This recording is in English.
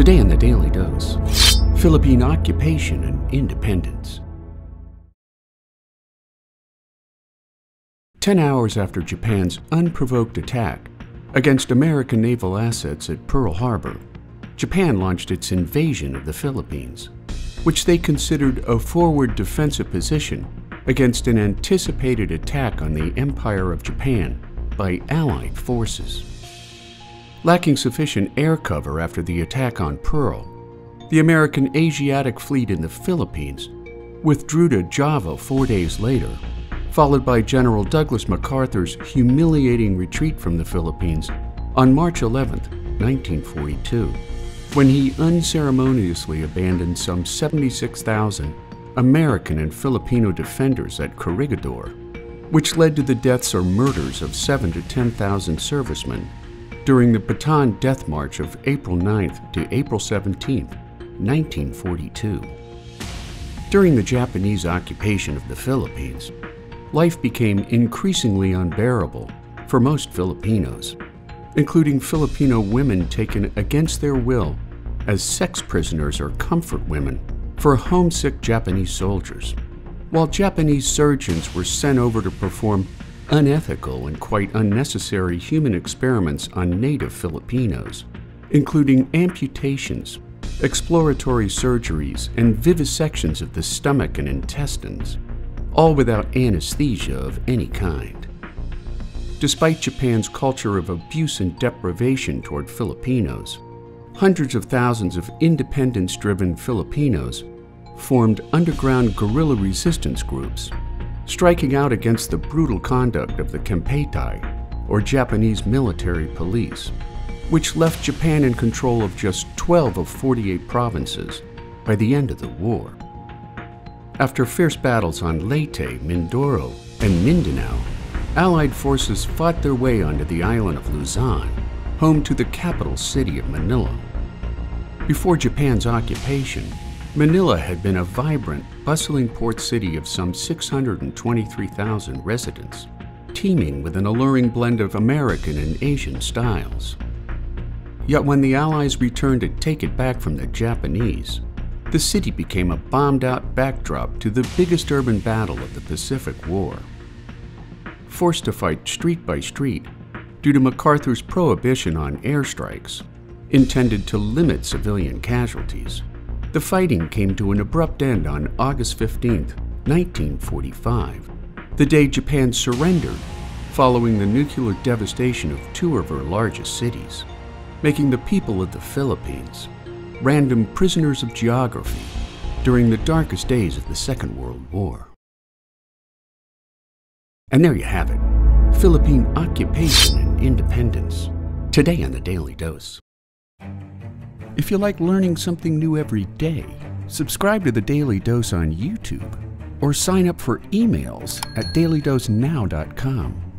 Today in the Daily Dose, Philippine occupation and independence. 10 hours after Japan's unprovoked attack against American naval assets at Pearl Harbor, Japan launched its invasion of the Philippines, which they considered a forward defensive position against an anticipated attack on the Empire of Japan by Allied forces. Lacking sufficient air cover after the attack on Pearl, the American Asiatic Fleet in the Philippines withdrew to Java 4 days later, followed by General Douglas MacArthur's humiliating retreat from the Philippines on March 11, 1942, when he unceremoniously abandoned some 76,000 American and Filipino defenders at Corregidor, which led to the deaths or murders of 7,000 to 10,000 servicemen during the Bataan Death March of April 9th to April 17th, 1942. During the Japanese occupation of the Philippines, life became increasingly unbearable for most Filipinos, including Filipino women taken against their will as sex prisoners or comfort women for homesick Japanese soldiers, while Japanese surgeons were sent over to perform unethical and quite unnecessary human experiments on native Filipinos, including amputations, exploratory surgeries, and vivisections of the stomach and intestines, all without anesthesia of any kind. Despite Japan's culture of abuse and deprivation toward Filipinos, hundreds of thousands of independence-driven Filipinos formed underground guerrilla resistance groups, striking out against the brutal conduct of the Kempeitai, or Japanese military police, which left Japan in control of just 12 of 48 provinces by the end of the war. After fierce battles on Leyte, Mindoro, and Mindanao, Allied forces fought their way onto the island of Luzon, home to the capital city of Manila. Before Japan's occupation, Manila had been a vibrant, bustling port city of some 623,000 residents, teeming with an alluring blend of American and Asian styles. Yet when the Allies returned to take it back from the Japanese, the city became a bombed-out backdrop to the biggest urban battle of the Pacific War. Forced to fight street by street due to MacArthur's prohibition on airstrikes, intended to limit civilian casualties, the fighting came to an abrupt end on August 15, 1945, the day Japan surrendered following the nuclear devastation of two of her largest cities, making the people of the Philippines random prisoners of geography during the darkest days of the Second World War. And there you have it, Philippine occupation and independence, today on the Daily Dose. If you like learning something new every day, subscribe to the Daily Dose on YouTube or sign up for emails at dailydosenow.com.